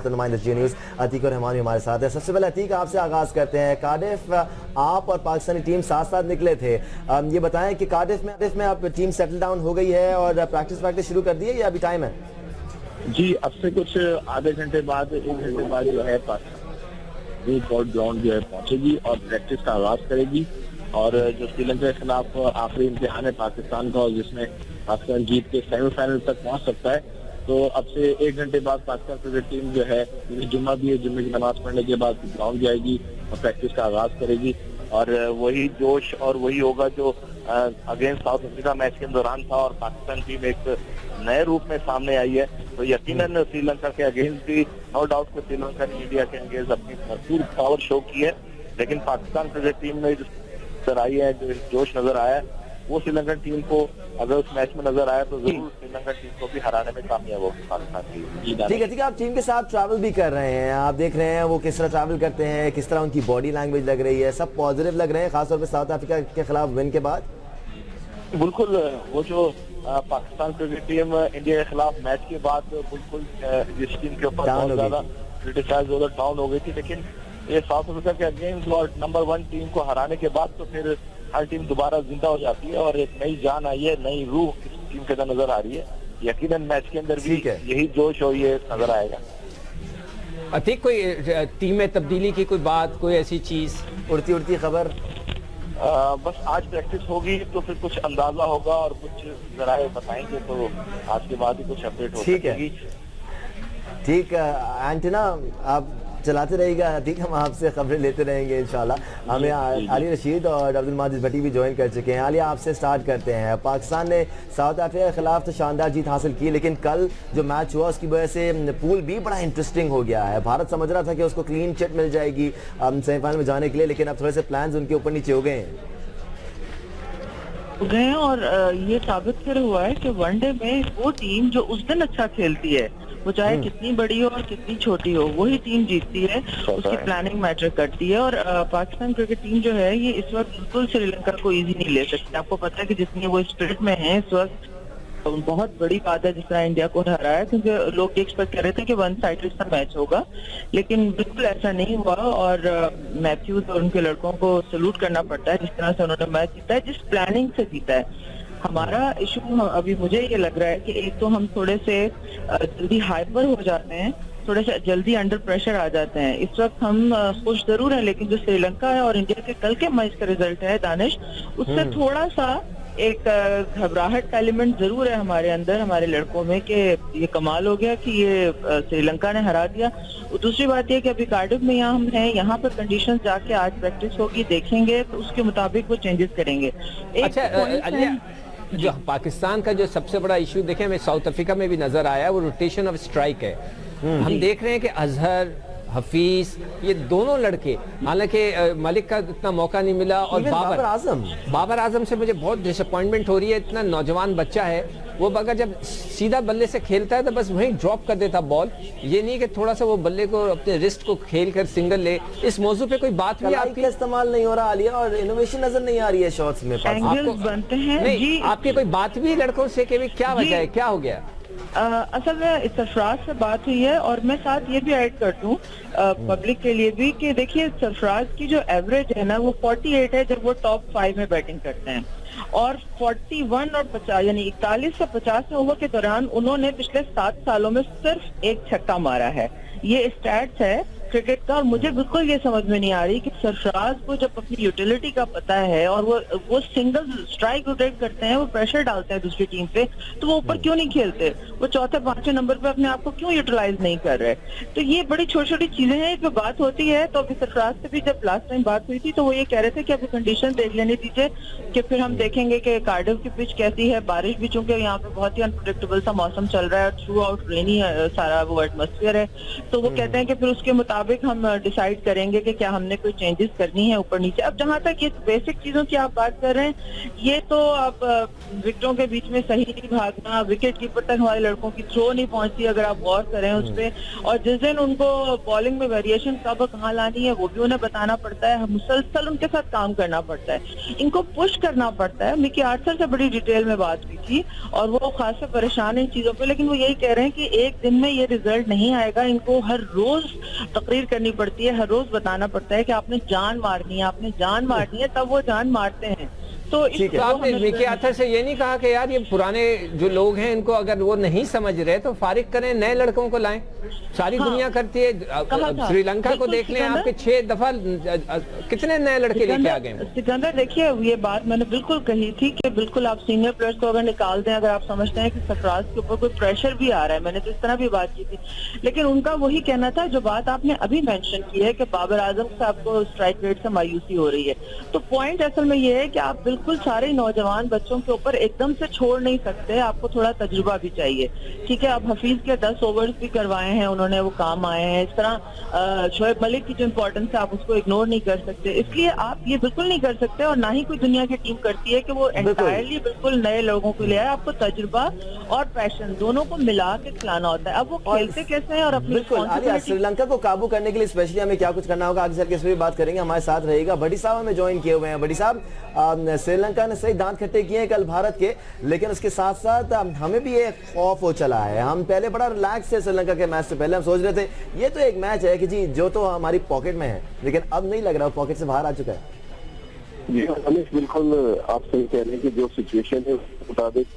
बेहतर नुमाइंदा जी न्यूज़ अतीक और रहमान भी हमारे साथ है। सबसे पहले अतीक आपसे आगाज़ करते हैं। कार्डिफ आप और पाकिस्तानी टीम साथ साथ निकले थे, ये बताएं कि कार्डिफ में आप टीम सेटल डाउन हो गई है और प्रैक्टिस शुरू कर दी है या अभी टाइम है? जी, अब से कुछ आधे घंटे बाद 1 घंटे बाद जो है पाकिस्तान पोर्ट ग्राउंड जो है पहुंचेगी और प्रैक्टिस का आगाज करेगी। और जो श्रीलंका के खिलाफ आखिरी इम्तिहान है पाकिस्तान का, और जिसमें पाकिस्तान जीत के सेमीफाइनल तक पहुंच सकता है, तो अब से 1 घंटे बाद पाकिस्तान क्रिकेट टीम जो है, जुम्मा भी है, जुम्मे की नमाज पढ़ने के बाद ग्राउंड जाएगी और प्रैक्टिस का आगाज करेगी। और वही जोश और वही होगा जो अगेंस्ट साउथ अफ्रीका मैच के दौरान था, और पाकिस्तान टीम एक नए रूप में सामने आई है। तो यकीनन श्रीलंका के अगेंस्ट भी नो डाउट कि श्रीलंका ने इंडिया के अगेंस्ट अपनी भरपूर पावर शो की है, लेकिन पाकिस्तान क्रिकेट टीम में जो नजर आई है, जो जोश नजर आया है, वो श्रीलंकन टीम को अगर उस मैच में नजर आया तो जरूर श्रीलंका टीम को भी हराने में कामयाब होगी पाकिस्तान की। ठीक है, आप टीम के साथ ट्रैवल भी कर रहे हैं, आप देख रहे हैं वो किस तरह ट्रैवल करते हैं, किस तरह उनकी बॉडी लैंग्वेज लग रही है, सब पॉजिटिव लग रहे हैं खासतौर पर साउथ अफ्रीका के खिलाफ विन के बाद? बिल्कुल, वो जो पाकिस्तान क्रिकेट टीम इंडिया के खिलाफ मैच के बाद बिल्कुल जिस टीम के ऊपर बहुत ज्यादा क्रिटिसाइज डाउन हो गई थी, लेकिन ये साउथ अफ्रीका के अगेंस्ट और नंबर 1 टीम को हराने के बाद तो फिर हर टीम दोबारा जिंदा हो जाती है और एक नई जान आई है, नई रूह इस टीम के अंदर नजर आ रही है। यकीनन मैच के अंदर भी यही जोश और ये नजर आएगा। अतीक, कोई टीम में तब्दीली की कोई बात, कोई ऐसी चीज उड़ती खबर? बस आज प्रैक्टिस होगी तो फिर कुछ अंदाजा होगा और कुछ जराए बताएंगे, तो आज के बाद ही कुछ अपडेट हो सकेगी। ठीक है एंटीना, आप चलाते रहेगा, ठीक, हम आपसे खबरें लेते रहेंगे इंशाल्लाह। हमें अली रशीद और अब्दुल माजिद भट्टी भी ज्वाइन कर चुके हैं। आलिया, आपसे स्टार्ट करते हैं। पाकिस्तान ने साउथ अफ्रीका के खिलाफ तो शानदार जीत हासिल की, लेकिन कल जो मैच हुआ उसकी वजह से पूल भी बड़ा इंटरेस्टिंग हो गया है। भारत समझ रहा था कि उसको क्लीन चिट मिल जाएगी सेमीफाइनल में जाने के लिए, लेकिन अब थोड़े से प्लान्स उनके ऊपर नीचे हो गए हैं और ये साबित फिर हुआ है कि वनडे में वो टीम जो उस दिन अच्छा खेलती है, वो चाहे कितनी बड़ी हो और कितनी छोटी हो, वही टीम जीतती है, उसकी प्लानिंग मैटर करती है। और पाकिस्तान क्रिकेट टीम जो है ये इस वक्त बिल्कुल श्रीलंका को इजी नहीं ले सकती। आपको पता है कि जितनी वो स्पिरिट में है इस वक्त, बहुत बड़ी बात है जिस तरह इंडिया को हराया, क्योंकि लोग एक्सपेक्ट कर रहे थे कि 1 साइडेड सा मैच होगा, लेकिन बिल्कुल ऐसा नहीं हुआ। और मैथ्यूज और उनके लड़कों को सल्यूट करना पड़ता है जिस तरह से उन्होंने मैच जीता है, जिस प्लानिंग से जीता है। हमारा इशू अभी मुझे ये लग रहा है कि एक तो हम थोड़े से जल्दी हाइपर हो जाते हैं, थोड़े से जल्दी अंडर प्रेशर आ जाते हैं। इस वक्त हम खुश जरूर हैं, लेकिन जो श्रीलंका है और इंडिया के कल के मैच का रिजल्ट है दानिश, उससे थोड़ा सा एक घबराहट का एलिमेंट जरूर है हमारे अंदर, हमारे लड़कों में, कि ये कमाल हो गया कि ये श्रीलंका ने हरा दिया। दूसरी बात ये कि अभी कार्डिफ में यहाँ हम हैं, यहाँ पर कंडीशंस जाके आज प्रैक्टिस होगी, देखेंगे तो उसके मुताबिक वो चेंजेस करेंगे। अच्छा, जो पाकिस्तान का जो सबसे बड़ा इशू देखें, हमें साउथ अफ्रीका में भी नजर आया, वो रोटेशन ऑफ स्ट्राइक है। हम देख रहे हैं कि अजहर, हफीज, ये दोनों लड़के, हालांकि मलिक का इतना मौका नहीं मिला, और बाबर आजम से मुझे बहुत डिसअपॉइंटमेंट हो रही है। इतना नौजवान बच्चा है, वो अगर जब सीधा बल्ले से खेलता है तो बस वहीं ड्रॉप कर देता बॉल, ये नहीं कि थोड़ा सा वो बल्ले को अपने रिस्ट को खेल कर सिंगल ले। इस मौजू पे कोई बात भी आपकी इस्तेमाल नहीं हो रहा आलिया, और इनोवेशन नजर नहीं आ रही है शॉट्स में, एंगल्स बनते हैं नहीं, आपकी कोई बात भी लड़कों से कि क्या वजह है, क्या हो गया? असल में सरफराज से बात हुई है, और मैं साथ ये भी ऐड कर दूं पब्लिक के लिए भी कि देखिए सरफराज की जो एवरेज है ना वो 48 है जब वो टॉप 5 में बैटिंग करते हैं, और 41 और 50 यानी 41 से 50 ओवर के दौरान उन्होंने पिछले 7 सालों में सिर्फ एक छक्का मारा है। ये स्टैट्स है क्रिकेट का, और मुझे बिल्कुल ये समझ में नहीं आ रही कि सरफराज को जब अपनी यूटिलिटी का पता है और वो सिंगल स्ट्राइक रोटेट करते हैं, वो प्रेशर डालते हैं दूसरी टीम पे, तो वो ऊपर क्यों नहीं खेलते, वो चौथे पांचवें नंबर पे अपने आप को क्यों यूटिलाइज नहीं कर रहे। तो ये बड़ी छोटी छोटी चीजें हैं, इस पे बात होती है। तो अभी सरफराज से भी जब लास्ट टाइम बात हुई थी तो वो ये कह रहे थे कि अभी कंडीशन देख लेने दीजिए, कि फिर हम देखेंगे कि कार्डिफ की पिच कैसी है। बारिश भी चूंकि यहाँ पे बहुत ही अनप्रेडिक्टेबल सा मौसम चल रहा है, थ्रू आउट रेनी सारा वो एटमॉस्फेयर है, तो वो कहते हैं कि फिर उसके मुताबिक मुताबिक हम डिसाइड करेंगे कि क्या हमने कोई चेंजेस करनी है ऊपर नीचे। अब जहाँ तक ये बेसिक चीजों की आप बात कर रहे हैं, ये तो आप विकेटों के बीच में सही नहीं भागना, विकेट कीपर तक हमारे लड़कों की थ्रो नहीं पहुंचती अगर आप गौर करें उस पर, और जिस दिन उनको बॉलिंग में वेरिएशन कब कहाँ लानी है वो भी उन्हें बताना पड़ता है, मुसलसल उनके साथ काम करना पड़ता है, इनको पुश करना पड़ता है। मिकी आर्थर से बड़ी डिटेल में बात हुई थी और वो खासा परेशान है इन चीजों पे, लेकिन वो यही कह रहे हैं कि एक दिन में ये रिजल्ट नहीं आएगा, इनको हर रोज तकरीर करनी पड़ती है, हर रोज बताना पड़ता है कि आपने जान मारनी है, आपने जान मारनी है, तब वो जान मारते हैं। तो आपने मिकी आर्थर से ये नहीं कहा कि यार ये पुराने जो लोग हैं इनको अगर वो नहीं समझ रहे तो फारिग करें, नए लड़कों को लाएं? सारी दुनिया करती है, श्रीलंका को देख लें, आपके 6 दफा कितने नए लड़के लेके आ गए। सिकंदर देखिए, ये बात मैंने बिल्कुल कही थी कि बिल्कुल आप सीनियर प्लेयर्स को अगर निकाल दें, अगर आप समझते हैं कि सरफराज के ऊपर कोई प्रेशर भी आ रहा है, मैंने तो इस तरह भी बात की थी, लेकिन उनका वही कहना था जो बात आपने अभी मेंशन की है कि बाबर आजम साहब को स्ट्राइक रेट से मायूसी हो रही है। तो पॉइंट असल में ये है कि आप बिल्कुल सारे नौजवान बच्चों के ऊपर एकदम से छोड़ नहीं सकते, आपको थोड़ा तजुर्बा भी चाहिए। ठीक है, अब हफीज के 10 ओवर्स भी करवाए हैं उन्होंने, वो काम आए हैं। इस तरह शोएब मलिक की जो इंपॉर्टेंस है आप उसको इग्नोर नहीं कर सकते, इसलिए आप ये बिल्कुल नहीं कर सकते, और ना ही कोई दुनिया की टीम करती है कि वो एंटायरली बिल्कुल नए लोगों को ले आए। आपको तजुर्बा और पैशन दोनों को मिला के खिलाना होता है। अब वो खेलते कैसे हैं और अपनी श्रीलंका को काबू करने के लिए स्पेशली हमें क्या कुछ करना होगा, आगे चल के इस पर भी बात करेंगे। हमारे साथ रहेगा बड़ी साहब, हमें ज्वाइन किए हुए हैं। बड़ी साहब, श्रीलंका ने सही दांत खट्टे किए हैं कल भारत के, लेकिन उसके साथ साथ हमें भी ये खौफ हो चला है। हम पहले बड़ा रिलैक्स थे श्रीलंका के मैच से पहले, हम सोच रहे थे ये तो एक मैच है कि जी जो तो हमारी पॉकेट में है, लेकिन अब नहीं लग रहा पॉकेट से बाहर आ चुका है। जी अनिश, बिल्कुल आप सही कह रहे हैं कि जो सिचुएशन है उसके मुताबिक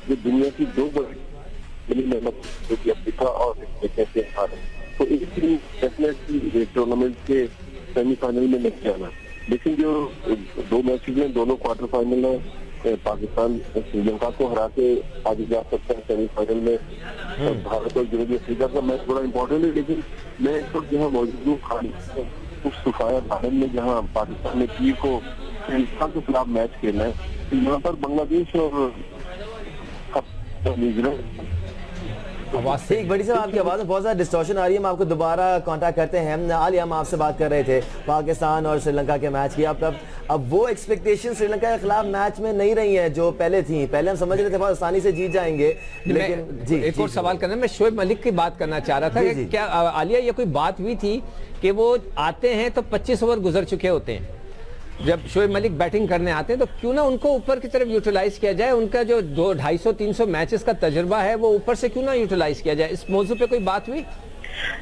जो दुनिया की 2 बड़ी मेहनत जो कि अफ्रीका और कैसे हार, तो एक टीम डेफिनेटली टूर्नामेंट के सेमीफाइनल में नहीं जाना, लेकिन जो 2 मैचेज में दोनों क्वार्टर फाइनल है, पाकिस्तान श्रीलंका को हरा के आगे जा सकता है सेमीफाइनल में। भारत और जनूबी अफ्रीका का मैच बड़ा इम्पोर्टेंट है, लेकिन मैं इस वक्त जहाँ मौजूद हूँ उस सुफाया गार्डन में जहाँ पाकिस्तान ने पीर को श्रीलंका के खिलाफ मैच खेलना है, तो यहाँ पर बांग्लादेश और न्यूजीलैंड। ठीक, बड़ी साहब आपकी आवाज़ में बहुत ज़्यादा डिस्टॉर्शन आ रही है, हम आपको दोबारा कांटेक्ट करते हैं। आलिया, हम आपसे बात कर रहे थे पाकिस्तान और श्रीलंका के मैच की। अब वो एक्सपेक्टेशन श्रीलंका के खिलाफ मैच में नहीं रही है जो पहले थी। पहले हम समझ रहे थे बहुत आसानी से जीत जाएंगे, लेकिन जी एक और सवाल करना, मैं शोएब मलिक की बात करना चाह रहा था कि क्या आलिया ये कोई बात हुई थी कि वो आते हैं तो 25 ओवर गुजर चुके होते हैं, जब शोएब मलिक बैटिंग करने आते हैं तो क्यों ना उनको ऊपर की तरफ यूटिलाइज किया जाए, उनका जो 200-250-300 मैचेस का तजुर्बा है वो ऊपर से क्यों ना यूटिलाइज किया जाए? इस मौजू पे कोई बात हुई?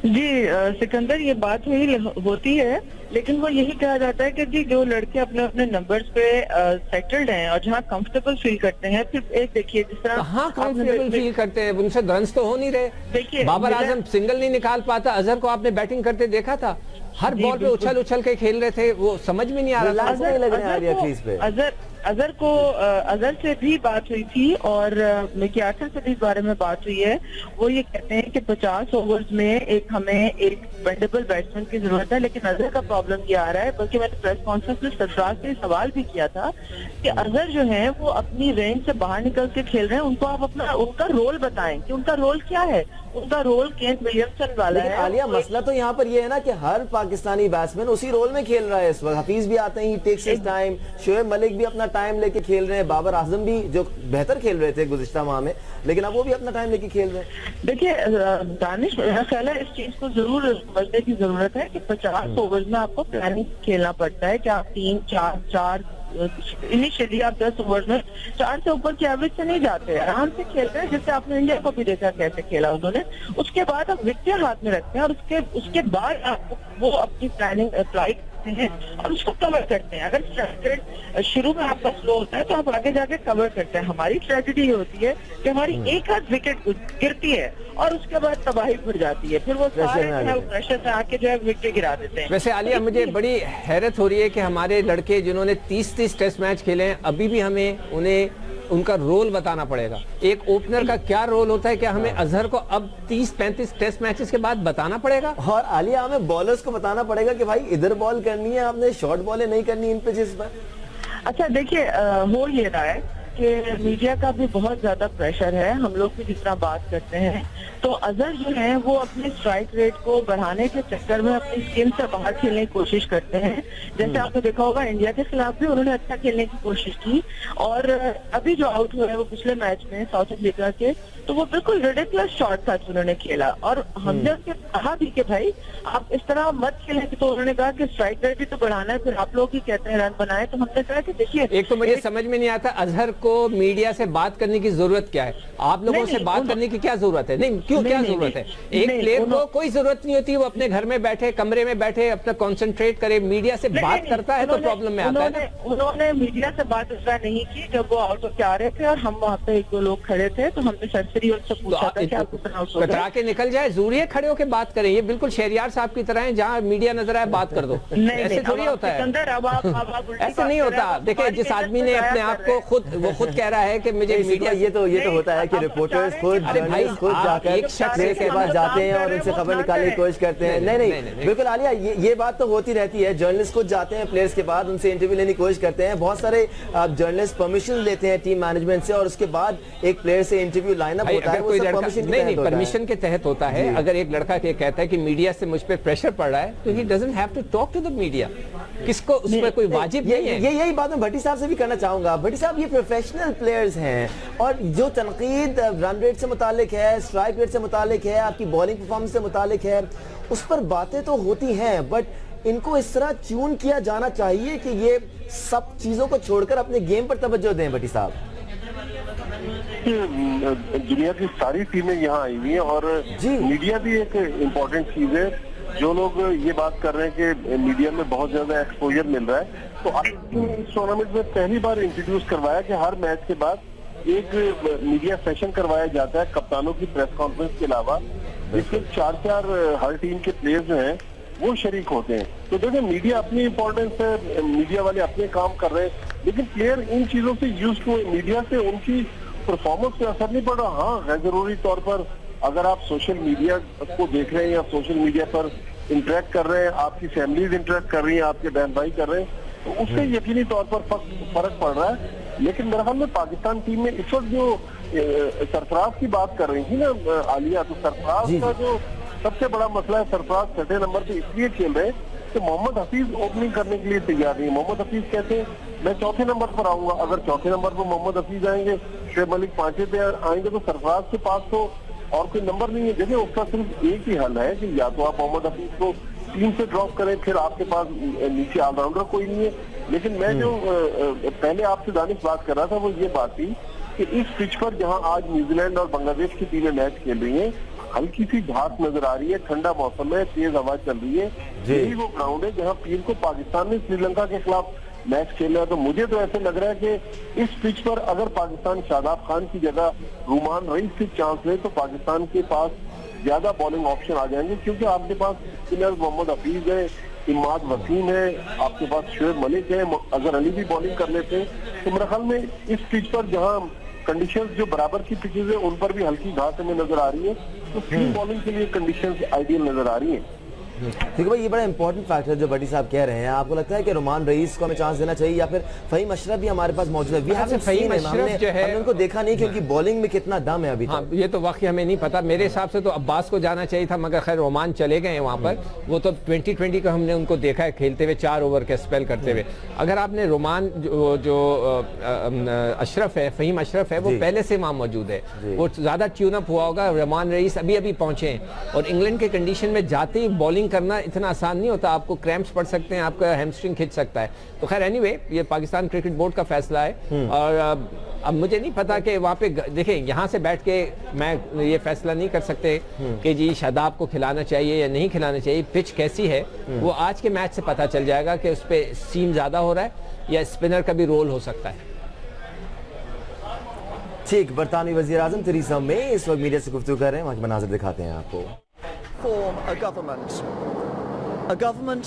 जी सिकंदर, ये बात होती है, लेकिन वो यही कहा जाता है कि जी जो लड़के अपने अपने नंबर्स पे सेटल्ड हैं और जहाँ कंफर्टेबल फील करते हैं, फिर एक देखिए जिस तरह हाँ कंफर्टेबल फील करते हैं, उनसे रन्स तो हो नहीं रहे। देखिए बाबर आजम सिंगल नहीं निकाल पाता, अजहर को आपने बैटिंग करते देखा था, हर बॉल पे उछल के खेल रहे थे, वो समझ में नहीं आ रहा था। अजहर से भी बात हुई थी और मिकी आर्थर से भी इस बारे में बात हुई है। वो ये कहते हैं कि 50 ओवर्स में हमें एक वेंडेबल बैट्समैन की जरूरत है, लेकिन अजहर का प्रॉब्लम ये आ रहा है, बल्कि मैंने प्रेस कॉन्फ्रेंस में सरफराज से सवाल भी किया था कि अजहर जो है वो अपनी रेंज से बाहर निकल के खेल रहे हैं, उनको आप अपना उनका रोल बताएं कि उनका रोल क्या है। उनका रोल केन विलियमसन वाला है। आलिया, मसला तो यहाँ पर ये है ना कि हर पाकिस्तानी बैट्समैन उसी रोल में खेल रहा है इस वक्त। हफीज भी आते हैं, takes his time, Shoaib Malik भी अपना टाइम लेके खेल रहे हैं, बाबर आजम भी जो बेहतर खेल रहे थे गुज़िश्ता माह में, लेकिन अब वो भी अपना टाइम लेके खेल रहे हैं। देखिए दानिश, मेरा ख्याल है इस चीज को जरूर समझने की जरूरत है कि 50 ओवर्स में आपको प्लानिंग खेलना पड़ता है कि आप 3-4 इनिशियली आप 10 ओवर में 4 से ऊपर की एवरेज से नहीं जाते, आराम से खेलते हैं, जैसे आपने इंडिया को भी देखा कैसे खेला उन्होंने। उसके बाद आप विकेट हाथ में रखते हैं और उसके बाद आप वो अपनी प्लानिंग अप्लाई करते हैं और उसको कवर करते हैं। अगर स्ट्रेटेजी शुरू में आपका स्लो होता है तो आप आगे जाके कवर करते हैं। हमारी स्ट्रेटेजी ये होती है कि हमारी एक आध विकेट गिरती है और उसके बाद तबाही बढ़ जाती है, फिर वो सारे प्रेशर से आके जो है विकेट गिरा देते हैं। वैसे आलिया, मुझे बड़ी हैरत हो रही है कि हमारे लड़के जिन्होंने 30 टेस्ट मैच खेले हैं, अभी भी हमें उन्हें उनका रोल बताना पड़ेगा। एक ओपनर का क्या रोल होता है, क्या हमें अजहर को अब 30-35 टेस्ट मैचेस के बाद बताना पड़ेगा? और आलिया, हमें बॉलर्स को बताना पड़ेगा कि भाई इधर बॉल करनी है, आपने शॉर्ट बॉलें नहीं करनी इन पिचेस पर। अच्छा देखिए, हो ये रहा है कि मीडिया का भी बहुत ज्यादा प्रेशर है। हम लोग भी जिस तरह बात करते हैं तो अजहर जो है वो अपने स्ट्राइक रेट को बढ़ाने के चक्कर में अपनी स्किन से बाहर खेलने की कोशिश करते हैं। जैसे आपने देखा होगा इंडिया के खिलाफ भी उन्होंने अच्छा खेलने की कोशिश की, और अभी जो आउट हुए हैं वो पिछले मैच में साउथ अफ्रीका के, तो वो बिल्कुल रिडिकुलस शॉट था जो उन्होंने खेला। और हमने उसके कहा भी कि भाई आप इस तरह मत खेलें, तो उन्होंने कहा कि स्ट्राइक रेट भी तो बढ़ाना है, फिर आप लोग ही कहते हैं रन बनाए। तो हमने कहा कि देखिए, एक तो मुझे समझ में नहीं आता अजहर को मीडिया से बात करने की जरूरत क्या है? आप लोगों से बात करने की क्या जरूरत है? नहीं, क्यों, क्या जरूरत है? एक प्लेयर को कोई जरूरत नहीं होती, वो अपने घर में बैठे, कमरे में बैठे अपना कॉन्सेंट्रेट करे, मीडिया से बात करता है तो प्रॉब्लम में आता है। उन्होंने मीडिया से बात इस तरह नहीं की जब वो आउट होकर आ रहे थे और हम वहाँ पे एक दो लोग खड़े थे, तो हमने सरसरी उनसे पूछा था कि आपको कतरा के निकल जाए, जरूरी है खड़े होकर बात करें? ये बिल्कुल शहरियार साहब की तरह है, जहाँ मीडिया नजर आए बात कर दो। ऐसे थोड़ी होता है, ऐसे नहीं होता। देखिए, जिस आदमी ने अपने आप को खुद कह रहा है कि मुझे मीडिया, ये तो होता है कि रिपोर्टर्स खुद जाकर एक शख्स के पास जाते हैं और उनसे खबर निकालने की कोशिश करते हैं। नहीं, बिल्कुल आलिया, ये बात तो होती रहती है। जर्नलिस्ट खुद जाते हैं प्लेयर्स के बाद, उनसे इंटरव्यू लेने की कोशिश करते हैं। बहुत सारे जर्नलिस्ट परमिशन लेते हैं टीम मैनेजमेंट से, और उसके बाद एक प्लेयर से इंटरव्यू लाइनअप होता है। कोई लड़का नहीं, परमिशन के तहत होता है। अगर एक लड़का ये कहता है कि मीडिया से मुझ पे प्रेशर पड़ रहा है, तो he doesn't have to talk to the media. किसको उस पर कोई वाजिब नहीं है। यही बात मैं भट्टी साहब से भी करना चाहूंगा। भट्टी साहब, ये प्रोफेशनल प्लेयर्स हैं, और जो तनकीद रन रेट से मुतालिक है, स्ट्राइक रेट से मुतालिक है, आपकी बॉलिंग परफॉर्मेंस से मुतालिक है, उस पर बातें तो होती हैं, बट इनको इस तरह ट्यून किया जाना चाहिए कि ये सब चीजों को छोड़कर अपने गेम पर तवज्जो दें। भट्टी साहब, दुनिया की सारी टीमें यहाँ आई हुई हैं, और मीडिया भी एक इम्पोर्टेंट चीज है। जो लोग ये बात कर रहे हैं कि मीडिया में बहुत ज्यादा एक्सपोजर मिल रहा है, तो इस टूर्नामेंट में पहली बार इंट्रोड्यूस करवाया कि हर मैच के बाद एक मीडिया सेशन करवाया जाता है कप्तानों की प्रेस कॉन्फ्रेंस के अलावा, जिसमें 4 हर टीम के प्लेयर्स जो हैं वो शरीक होते हैं। तो देखिए, मीडिया अपनी इंपॉर्टेंस है, मीडिया वाले अपने काम कर रहे हैं, लेकिन प्लेयर इन चीजों से यूज टू, मीडिया से उनकी परफॉर्मेंस पे असर नहीं पड़ रहा। हाँ, है जरूरी तौर पर अगर आप सोशल मीडिया को देख रहे हैं या सोशल मीडिया पर इंटरेक्ट कर रहे हैं, आपकी फैमिलीज इंटरेक्ट कर रही हैं, आपके बहन भाई कर रहे हैं, तो उससे यकीनी तौर पर फर्क पड़ रहा है। लेकिन मेरे ख्याल में पाकिस्तान टीम में इस वक्त जो सरफराज की बात कर रही थी ना आलिया, तो सरफराज का जो सबसे बड़ा मसला है, सरफराज छठे नंबर पे इसलिए खेल रहे हैं कि मोहम्मद हफीज ओपनिंग करने के लिए तैयार नहीं है। मोहम्मद हफीज कहते हैं मैं चौथे नंबर पर आऊंगा। अगर चौथे नंबर पर मोहम्मद हफीज आएंगे, शुएब मलिक 5वें पे आएंगे, तो सरफराज के पास तो और कोई नंबर नहीं है। देखिए, उसका सिर्फ एक ही हल है कि या तो आप मोहम्मद हफीज को टीम से ड्रॉप करें, फिर आपके पास नीचे ऑलराउंडर कोई नहीं है। लेकिन मैं जो पहले आपसे दानिश बात कर रहा था, वो ये बात थी कि इस पिच पर जहां आज न्यूजीलैंड और बांग्लादेश की टीमें मैच खेल रही हैं, हल्की सी घास नजर आ रही है, ठंडा मौसम है, तेज हवा चल रही है। यही वो ग्राउंड है जहां पीर को पाकिस्तान ने श्रीलंका के खिलाफ मैच खेला है। तो मुझे तो ऐसे लग रहा है कि इस पिच पर अगर पाकिस्तान शादाब खान की जगह रुमान रईस से चांस ले, तो पाकिस्तान के पास ज्यादा बॉलिंग ऑप्शन आ जाएंगे, क्योंकि आपके पास स्पिनर मोहम्मद हफीज है, इमाद वसीम है, आपके पास शुएब मलिक है, अजहर अली भी बॉलिंग कर लेते हैं। तो मेरे ख्याल में इस पिच पर जहां कंडीशंस जो बराबर की पिचेज है, उन पर भी हल्की घास हमें नजर आ रही है, तो स्पिन बॉलिंग के लिए कंडीशंस आइडियल नजर आ रही है। ठीक है भाई, ये बड़ा इंपॉर्टेंट फैक्टर जो भट्टी साहब कह रहे हैं। आपको लगता है कि रुमान रईस को हमें चांस देना चाहिए, या फिर फहीम अशरफ भी हमारे पास मौजूद है? हमने उनको देखा नहीं कि उनकी बॉलिंग में कितना दम है अभी तक। हाँ, ये तो वाकई हमें नहीं पता। मेरे हिसाब से तो अब्बास को जाना चाहिए था, मगर खैर ओमान चले गए वहाँ पर। वो तो 2020 का हमने उनको देखा है खेलते हुए, 4 ओवर के स्पेल करते हुए। अगर आपने रोमान जो अशरफ है, फहीम अशरफ है, वो पहले से वहाँ मौजूद है, वो ज्यादा ट्यून अप हुआ होगा। रुमान रईस अभी पहुंचे हैं, और इंग्लैंड के कंडीशन में जाते ही बॉलिंग करना इतना आसान नहीं होता। आपको क्रैम्प्स पड़ सकते हैं, आपका हैमस्ट्रिंग खिंच सकता है। तो खैर एनीवे, ये पाकिस्तान क्रिकेट बोर्ड का फैसला है, और अब मुझे नहीं पता कि वहाँ पे देखें, यहाँ से बैठ के मैं ये फैसला नहीं कर सकते कि जी शादाब को खिलाना चाहिए या नहीं खिलाना चाहिए। पिच कैसी है वो आज के मैच से पता चल जाएगा कि उस पर सीम ज्यादा हो रहा है या स्पिनर का भी रोल हो सकता है। ठीक, बरतानवी वज़ीर आज़म थेरेसा मे इस वक्त मीडिया से गुफ्तगू कर रहे हैं, वहाँ के मनाज़िर दिखाते हैं आपको। Form a government